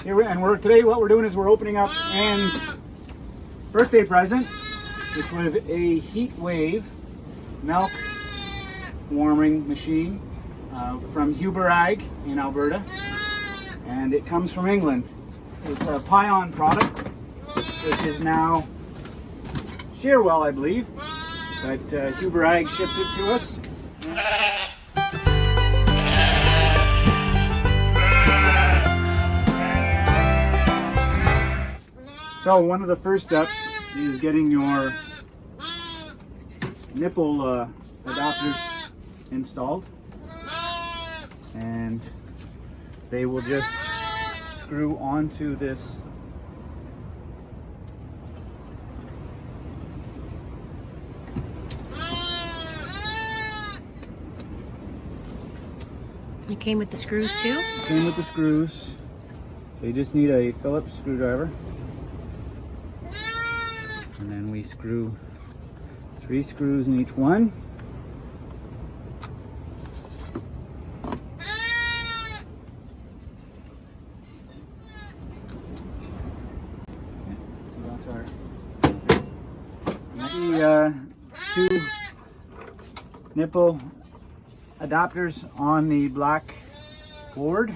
Today what we're doing is we're opening up Anne's birthday present, which was a heatwave milk warming machine from Ag in Alberta, and it comes from England. It's a pail product, which is now Shearwell, I believe, but Ag shipped it to us. So one of the first steps is getting your nipple adapters installed, and they will just screw onto this It came with the screws too? It came with the screws. So you just need a Phillips screwdriver. And then we screw 3 screws in each one. The 2 nipple adapters on the black board.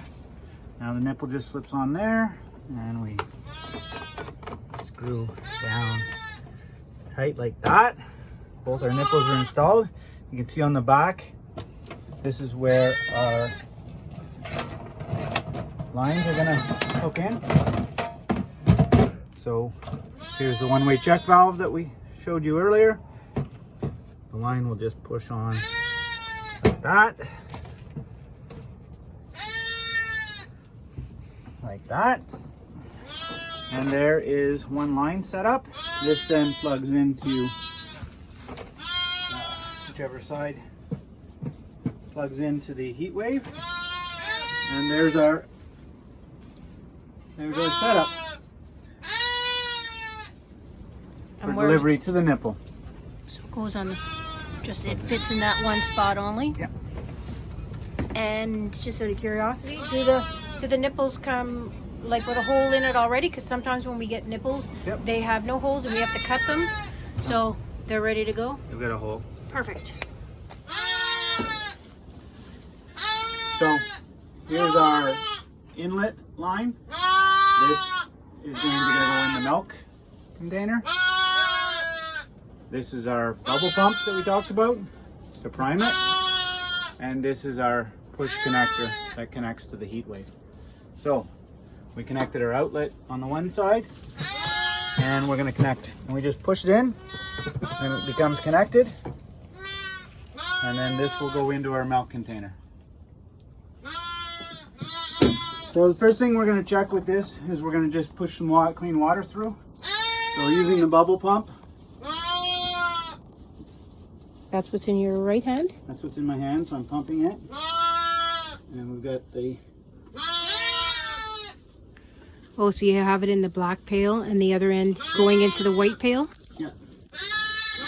Now the nipple just slips on there, and we screw down tight like that. Both our nipples are installed. You can see on the back, this is where our lines are gonna hook in. So here's the one-way check valve that we showed you earlier. The line will just push on like that, and there is one line set up. This then plugs into whichever side plugs into the heat wave, and there's our setup for delivery to the nipple. So it goes on it fits in that one spot only. Yeah. And just out of curiosity, do the nipples come like with a hole in it already? Because sometimes when we get nipples, yep, they have no holes and we have to cut them. So they're ready to go? They've got a hole. Perfect. So here's our inlet line. This is going to go in the milk container. This is our bubble pump that we talked about to prime it. And this is our push connector that connects to the heat wave. So we connected our outlet on the one side, and we're going to connect. And we just push it in, and it becomes connected. And then this will go into our milk container. So the first thing we're going to check with this is we're going to just push some clean water through. So using the bubble pump. That's what's in your right hand? That's what's in my hand, so I'm pumping it. And we've got the... Oh, so you have it in the black pail and the other end going into the white pail? Yeah.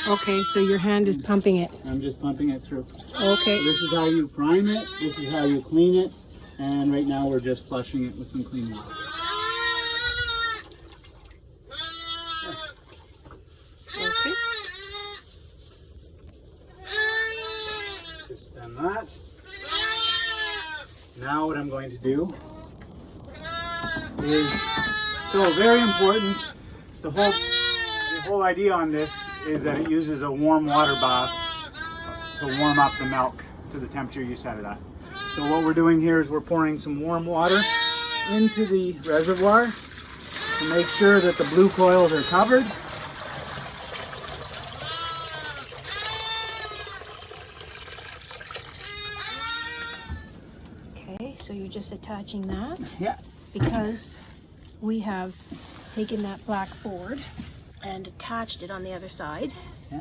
Okay, so your hand is pumping it. I'm just pumping it through. Okay. This is how you prime it. This is how you clean it. And right now we're just flushing it with some clean water. Okay. Just done that. Now what I'm going to do is, so very important, the whole idea on this is that it uses a warm water bath to warm up the milk to the temperature you set it at. So what we're doing here is we're pouring some warm water into the reservoir to make sure that the blue coils are covered. Okay, so you're just attaching that? Yeah. Because we have taken that black board and attached it on the other side. Yeah.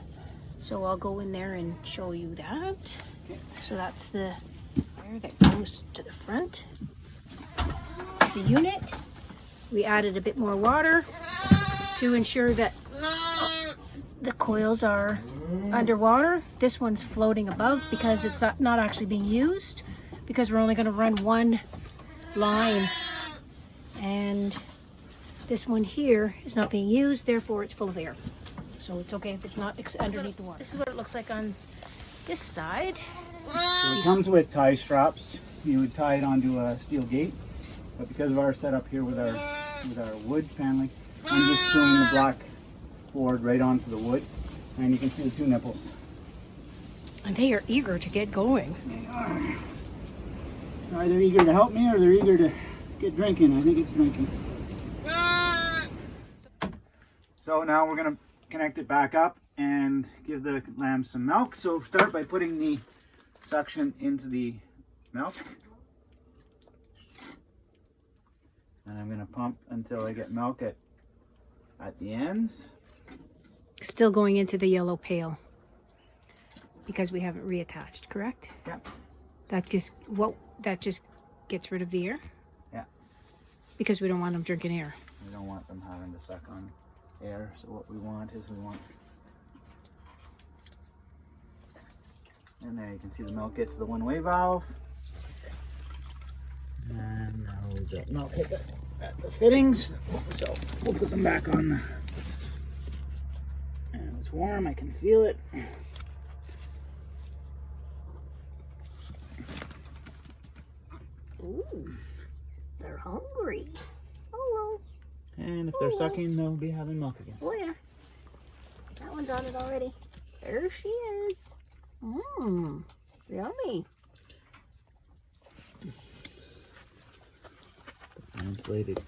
So I'll go in there and show you that. Okay. So that's the wire that goes to the front. The unit, we added a bit more water to ensure that the coils are underwater. This one's floating above because it's not actually being used, because we're only going to run one line, And this one here is not being used, therefore it's full of air. So it's okay if it's not underneath the water. This is what it looks like on this side. So it comes with tie straps. You would tie it onto a steel gate, but because of our setup here with our wood paneling, I'm just screwing the black board right onto the wood, and you can see the two nipples. And they are eager to get going. They are. They're either eager to help me or they're eager to get drinking. I think it's drinking. So now we're going to connect it back up and give the lamb some milk. So start by putting the suction into the milk. And I'm going to pump until I get milk at the ends. Still going into the yellow pail because we haven't reattached, correct? Yeah. That just gets rid of the air? Yeah. Because we don't want them drinking air. We don't want them having to suck on air. So what we want is and there you can see the milk get to the one-way valve. And now we get milk at the fittings. So we'll put them back on. And it's warm, I can feel it. Ooh, they're hungry. Hello. And if they're sucking, they'll be having milk again. Oh yeah. That one's on it already. There she is. Mmm, yummy. Insulated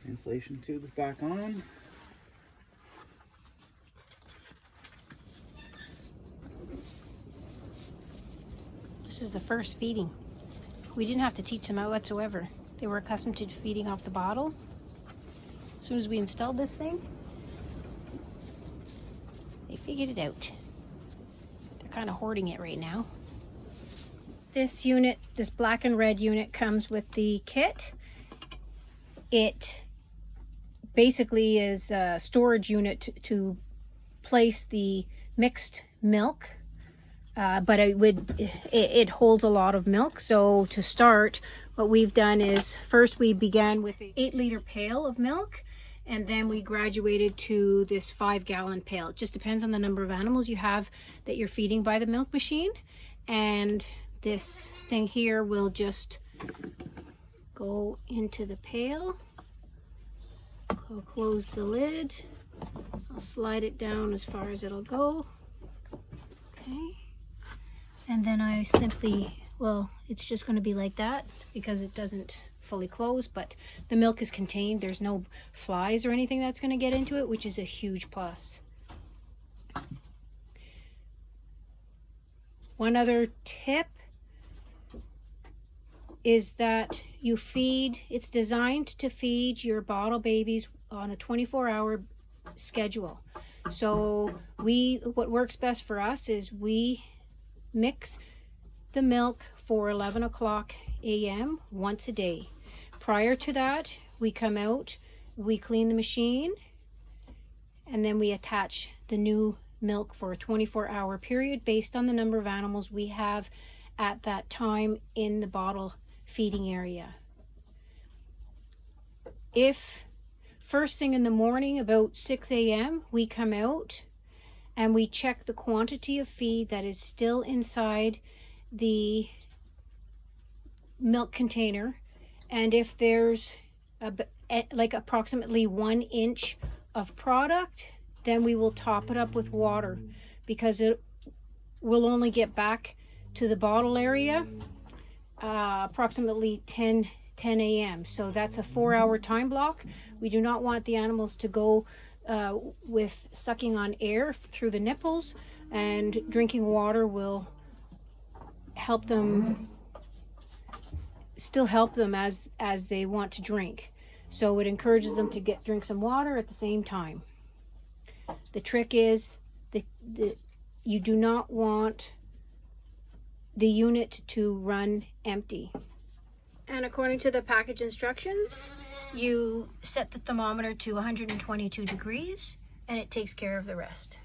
insulation tube is back on. This is the first feeding. We didn't have to teach them out whatsoever. They were accustomed to feeding off the bottle. As soon as we installed this thing, they figured it out. They're kind of hoarding it right now. This unit, this black and red unit, comes with the kit. It basically is a storage unit to place the mixed milk, but it holds a lot of milk. So to start, what we've done is first we began with an 8-liter pail of milk, and then we graduated to this 5-gallon pail. It just depends on the number of animals you have that you're feeding by the milk machine. And this thing here will just go into the pail. I'll close the lid. I'll slide it down as far as it'll go. Okay. And then I simply, well, it's just going to be like that because it doesn't fully close, but the milk is contained. There's no flies or anything that's going to get into it, which is a huge plus. One other tip is that you feed, it's designed to feed your bottle babies on a 24-hour schedule. So what works best for us is we mix the milk for 11 o'clock a.m. once a day. Prior to that, we come out, we clean the machine, and then we attach the new milk for a 24-hour period based on the number of animals we have at that time in the bottle feeding area. If first thing in the morning about 6 a.m. we come out and we check the quantity of feed that is still inside the milk container, and if there's like approximately 1 inch of product, then we will top it up with water, because it will only get back to the bottle area approximately 10 a.m. So that's a 4-hour time block. We do not want the animals to go with sucking on air through the nipples, and drinking water will help them, still help them as they want to drink. So it encourages them to drink some water at the same time. The trick is you do not want the unit to run empty. And according to the package instructions, you set the thermometer to 122 degrees and it takes care of the rest.